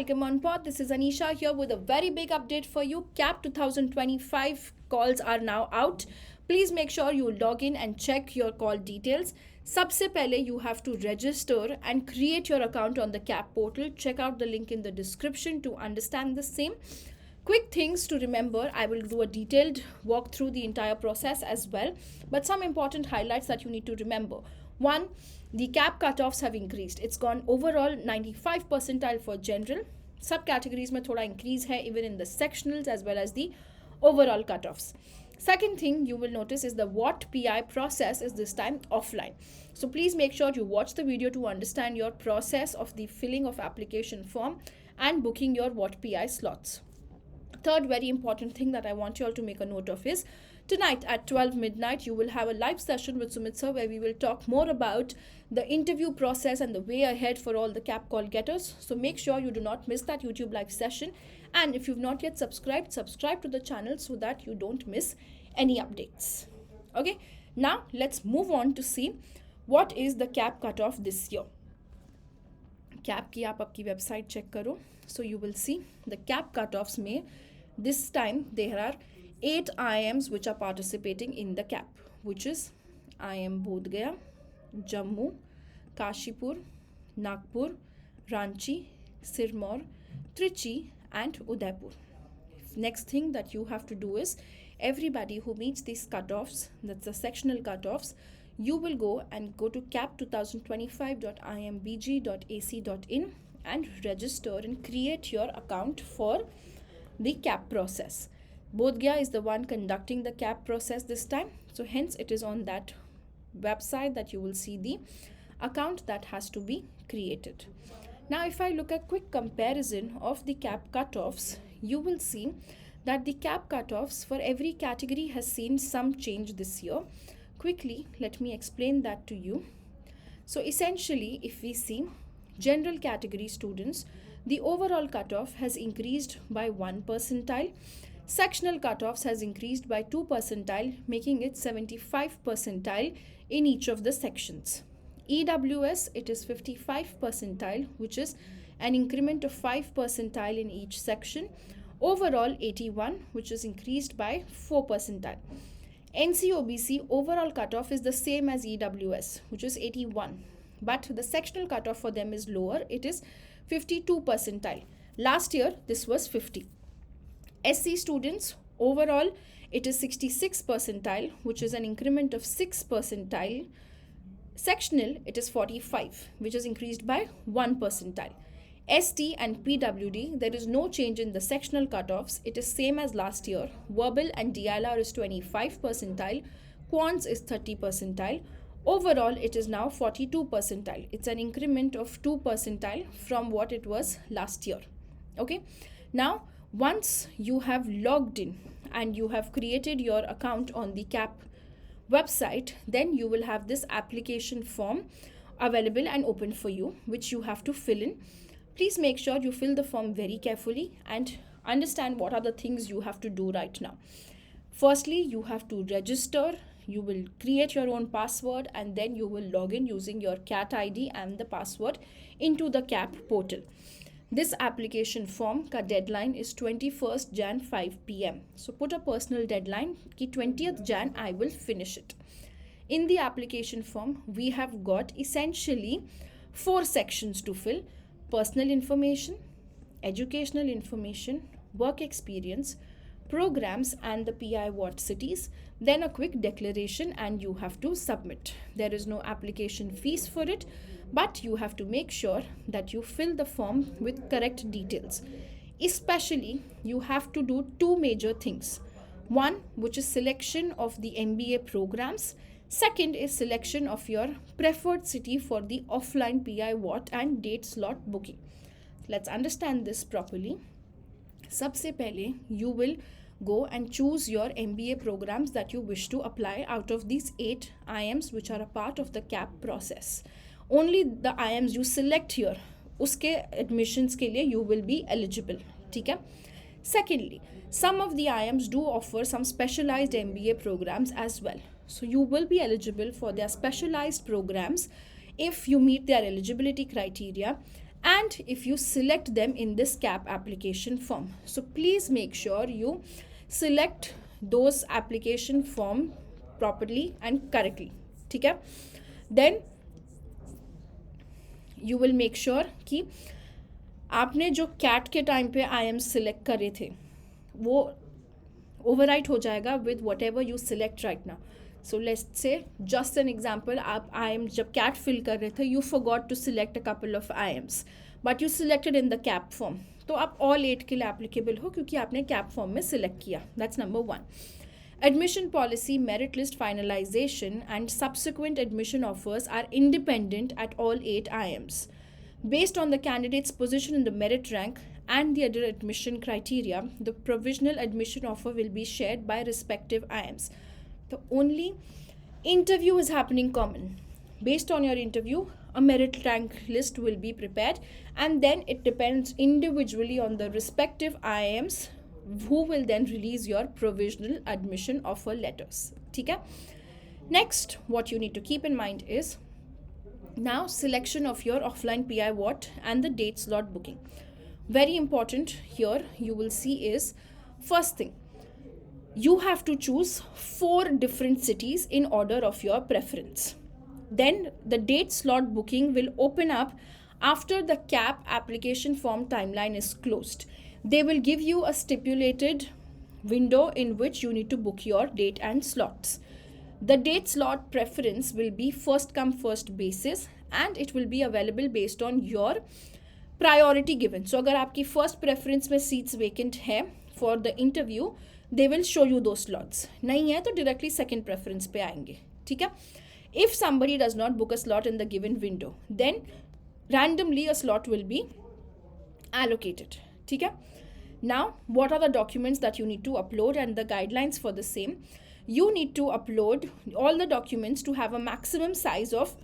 Welcome on pod. This is Anisha here with a very big update for you. CAP 2025 calls are now out. Please make sure you log in and check your call details. सबसे पहले you have to register and create your account on the CAP portal. Check out the link in the description to understand the same. Quick things to remember. I will do a detailed walk through the entire process as well. But some important highlights that you need to remember. One, the CAP cutoffs have increased. It's gone overall 95 percentile for general. Subcategories mein thoda increase hai even in the sectionals as well as the overall cutoffs. Second thing you will notice is the what PI process is this time offline. So please make sure you watch the video to understand your process of the filling of application form and booking your what PI slots. Third very important thing that I want you all to make a note of is tonight at 12 midnight you will have a live session with Sumit sir where we will talk more about the interview process and the way ahead for all the CAP call getters. So make sure you do not miss that YouTube live session, and if you've not yet subscribed, subscribe to the channel so that you don't miss any updates. Okay, now let's move on to see what is the CAP cutoff this year. CAP की आप आपकी website check करो. So you will see the CAP cutoffs में this time there are 8 IIMs which are participating in the CAP, which is IIM Bodh Gaya, Jammu, Kashipur, Nagpur, Ranchi, Sirmaur, Trichy and Udaipur. Next thing that you have to do is everybody who meets these cutoffs, that's the sectional cutoffs, you will go to cap2025.imbg.ac.in and register and create your account for the CAP process. Bodh Gaya is the one conducting the CAP process this time, so hence it is on that website that you will see the account that has to be created. Now if I look at quick comparison of the CAP cutoffs, you will see that the CAP cutoffs for every category has seen some change this year. Quickly, let me explain that to you. So essentially, if we see general category students, the overall cutoff has increased by 1 percentile. Sectional cutoffs has increased by 2 percentile, making it 75 percentile in each of the sections. EWS, it is 55 percentile, which is an increment of 5 percentile in each section. Overall 81, which is increased by 4 percentile. NCOBC overall cutoff is the same as EWS, which is 81, but the sectional cutoff for them is lower. It is 52 percentile. Last year this was 50. SC students overall it is 66 percentile, which is an increment of 6 percentile. Sectional it is 45, which is increased by 1 percentile. ST and PWD, there is no change in the sectional cutoffs. It is same as last year. Verbal and DLR is 25 percentile. Quants is 30 percentile. Overall, it is now 42 percentile. It's an increment of 2 percentile from what it was last year. Okay. Now, once you have logged in and you have created your account on the CAP website, then you will have this application form available and open for you, which you have to fill in. Please make sure you fill the form very carefully and understand what are the things you have to do right now. Firstly, you have to register. You will create your own password and then you will log in using your CAT ID and the password into the CAP portal. This application form ka deadline is 21st Jan 5 PM. So put a personal deadline ki 20th Jan I will finish it. In the application form, we have got essentially 4 sections to fill: personal information, educational information, work experience, programs and the PI what cities, then a quick declaration and you have to submit. There is no application fees for it, but you have to make sure that you fill the form with correct details. Especially, you have to do 2 major things. One, which is selection of the MBA programs. Second is selection of your preferred city for the offline PI what and date slot booking. Let's understand this properly. Sabse pehle, you will go and choose your MBA programs that you wish to apply out of these 8 IIMs which are a part of the CAP process. Only the IIMs you select here, uske admissions ke liye you will be eligible. ठीक है? Secondly, some of the IIMs do offer some specialized MBA programs as well. So you will be eligible for their specialized programs if you meet their eligibility criteria and if you select them in this CAP application form. So please make sure you select those application form properly and correctly. ठीक है? Then you will make sure कि आपने जो cat के time पे IIM select करे थे वो ओवरराइट हो जाएगा with whatever you select right now. So let's say just an example, आप IIM जब कैट फिल कर रहे थे you forgot to select a couple of IIMs but you selected in the cap form, तो आप all 8 के लिए applicable हो क्योंकि आपने कैप फॉर्म में सिलेक्ट किया. That's number 1. Admission policy, merit list finalization, and subsequent admission offers are independent at all 8 IIMs. Based on the candidate's position in the merit rank and the other admission criteria, the provisional admission offer will be shared by respective IIMs. The only interview is happening common. Based on your interview, a merit rank list will be prepared, and then it depends individually on the respective IIMs who will then release your provisional admission offer letters. ठीक है? Next, what you need to keep in mind is now selection of your offline PI WAT and the date slot booking. Very important here you will see is, first thing, you have to choose 4 different cities in order of your preference. Then the date slot booking will open up after the CAP application form timeline is closed. They will give you a stipulated window in which you need to book your date and slots. The date slot preference will be first come first basis and it will be available based on your priority given. So अगर आपकी first preference में seats vacant है for the interview, they will show you those slots. नहीं है तो directly second preference पे आएंगे. ठीक है? If somebody does not book a slot in the given window, then randomly a slot will be allocated. ठीक है? Now, what are the documents that you need to upload and the guidelines for the same? You need to upload all the documents to have a maximum size of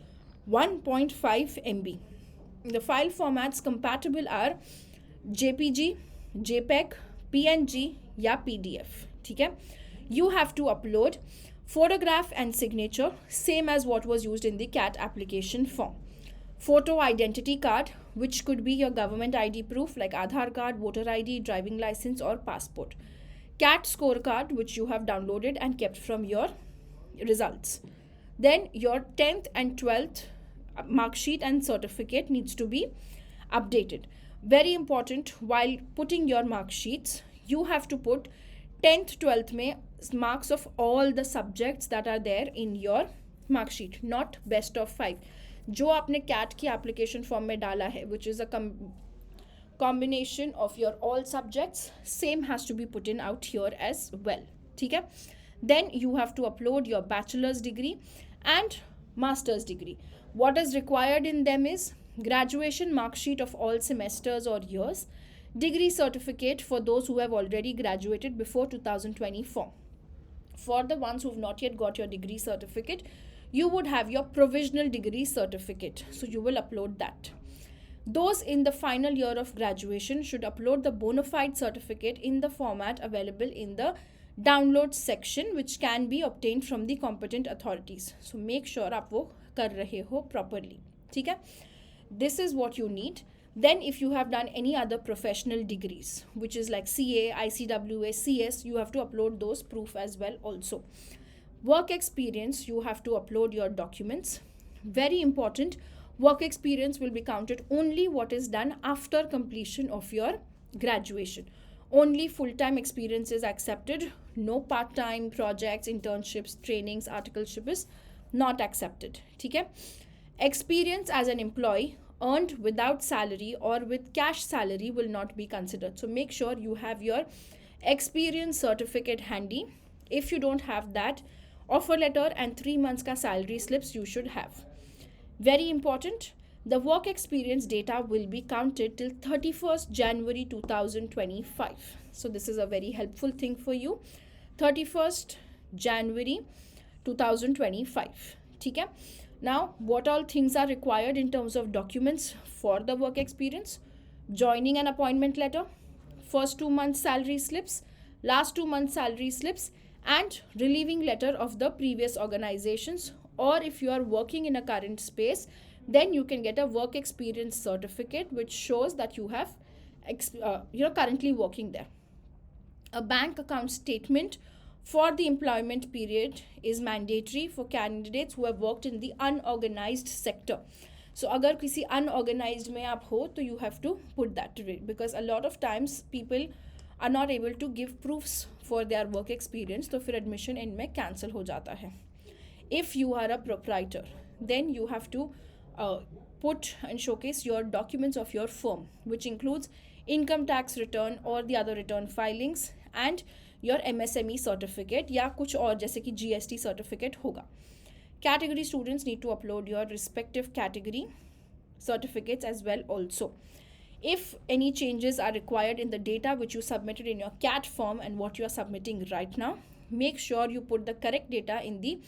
1.5 MB. The file formats compatible are JPG, JPEG, PNG या PDF. ठीक है? You have to upload photograph and signature, same as what was used in the CAT application form. Photo identity card, which could be your government ID proof like Aadhaar card, voter ID, driving license or passport. CAT scorecard, which you have downloaded and kept from your results. Then your 10th and 12th mark sheet and certificate needs to be updated. Very important, while putting your mark sheets, you have to put 10th 12th में marks of all the subjects that are there in your mark sheet, not best of 5. जो आपने CAT की application form में डाला है, which is a combination of your all subjects, same has to be put in out here as well. ठीक है? Then you have to upload your bachelor's degree and master's degree. What is required in them is graduation mark sheet of all semesters or years, degree certificate for those who have already graduated before 2024. For the ones who have not yet got your degree certificate, you would have your provisional degree certificate. So you will upload that. Those in the final year of graduation should upload the bona fide certificate in the format available in the download section, which can be obtained from the competent authorities. So make sure आप वो कर रहे हो properly. ठीक है? This is what you need. Then if you have done any other professional degrees, which is like CA, ICWA, CS, you have to upload those proof as well also. Work experience, you have to upload your documents. Very important, work experience will be counted only what is done after completion of your graduation. Only full-time experience is accepted. No part-time projects, internships, trainings, articleship is not accepted. ठीक है? Experience as an employee earned without salary or with cash salary will not be considered. So make sure you have your experience certificate handy. If you don't have that, offer letter and 3 months ka salary slips you should have. Very important, the work experience data will be counted till 31st January 2025. So this is a very helpful thing for you. 31st January 2025. ठीक है? Now, what all things are required in terms of documents for the work experience? Joining and appointment letter, first 2 months salary slips, last 2 months salary slips, and relieving letter of the previous organizations, or if you are working in a current space, Then you can get a work experience certificate which shows that you have you're currently working there. A bank account statement for the employment period is mandatory for candidates who have worked in the unorganized sector. So agar kisi unorganized mein aap ho, to you have to put that to it, because a lot of times people are not able to give proofs for their work experience, तो फिर admission इनमें cancel हो जाता है. If you are a proprietor, then you have to put and showcase your documents of your firm, which includes income tax return or the other return filings and your MSME certificate या कुछ और जैसे कि GST certificate होगा. Category students need to upload your respective category certificates as well also. If any changes are required in the data which you submitted in your CAT form and what you are submitting right now, make sure you put the correct data in the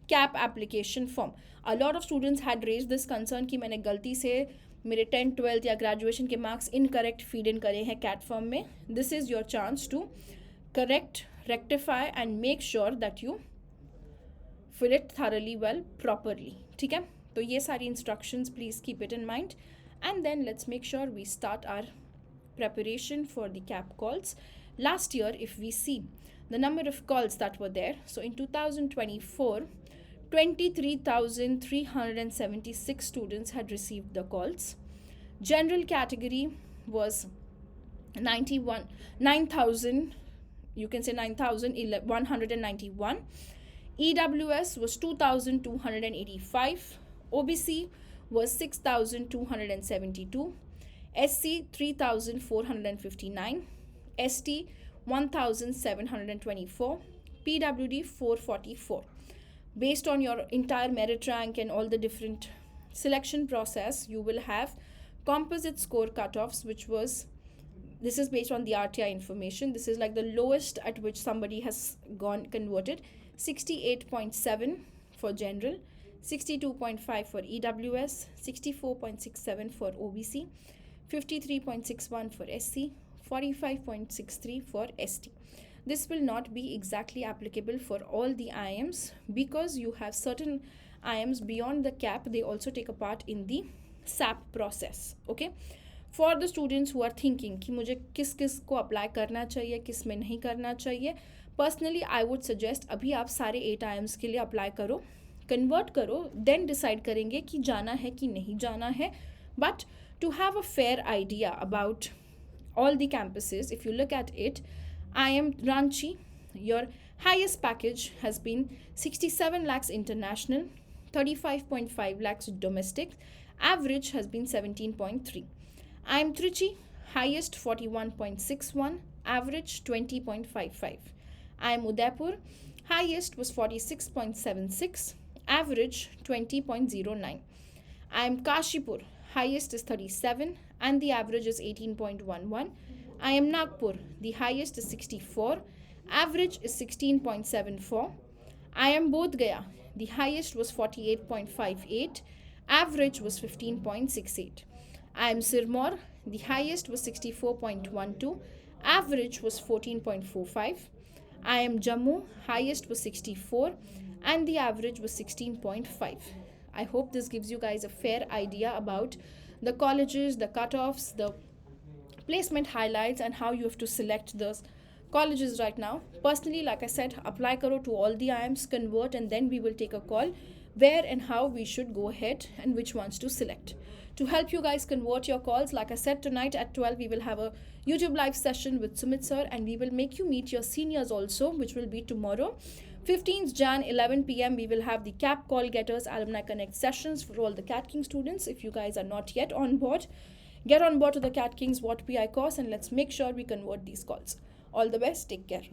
CAP application form. A lot of students had raised this concern कि मैंने गलती से मेरे 10th 12th या graduation के marks incorrect feed in करे हैं CAT form में. This is your chance to correct, rectify and make sure that you fill it thoroughly well, properly. ठीक है, तो ये सारी instructions please keep it in mind. And then let's make sure we start our preparation for the CAP calls. Last year, if we see the number of calls that were there, so in 2024, 23,376 students had received the calls. General category was 9,000, you can say 9,191. EWS was 2,285. OBC was 6,272, SC 3,459, ST 1,724, PWD 444. Based on your entire merit rank and all the different selection process, you will have composite score cutoffs, which was, this is based on the RTI information. This is like the lowest at which somebody has gone converted. 68.7 for general, 62.5 for EWS, 64.67 for OBC, 53.61 for SC, 45.63 for ST. This will not be exactly applicable for all the IIMs because you have certain IIMs beyond the CAP. They also take a part in the SAP process. Okay. For the students who are thinking कि मुझे किस किस को apply करना चाहिए, किस में नहीं करना चाहिए, personally I would suggest अभी आप सारे 8 IIMs के लिए apply करो, convert करो, then decide करेंगे कि जाना है कि नहीं जाना है. But to have a fair idea about all the campuses, if you look at it, IIM Ranchi, your highest package has been 67 lakhs international, 35.5 lakhs domestic, average has been 17.3. IIM Trichy, highest 41.61, average 20.55. IIM Udaipur, highest was 46.76, average 20.09. IIM Kashipur, highest is 37 and the average is 18.11. IIM Nagpur, the highest is 64, average is 16.74. IIM Bodh Gaya, the highest was 48.58, average was 15.68. IIM Sirmaur, the highest was 64.12, average was 14.45. IIM Jammu, highest was 64 and the average was 16.5. I hope this gives you guys a fair idea about the colleges, the cutoffs, the placement highlights and how you have to select those colleges right now. Personally, like I said, apply karo to all the IIMs, convert, and then we will take a call where and how we should go ahead and which ones to select. To help you guys convert your calls, like I said, tonight at 12 we will have a YouTube live session with Sumit sir and we will make you meet your seniors also, which will be tomorrow. 15th Jan 11 p.m. we will have the CAP Call Getters Alumni Connect sessions for all the CATKing students. If you guys are not yet on board, get on board to the CATKing's What PI course and let's make sure we convert these calls. All the best. Take care.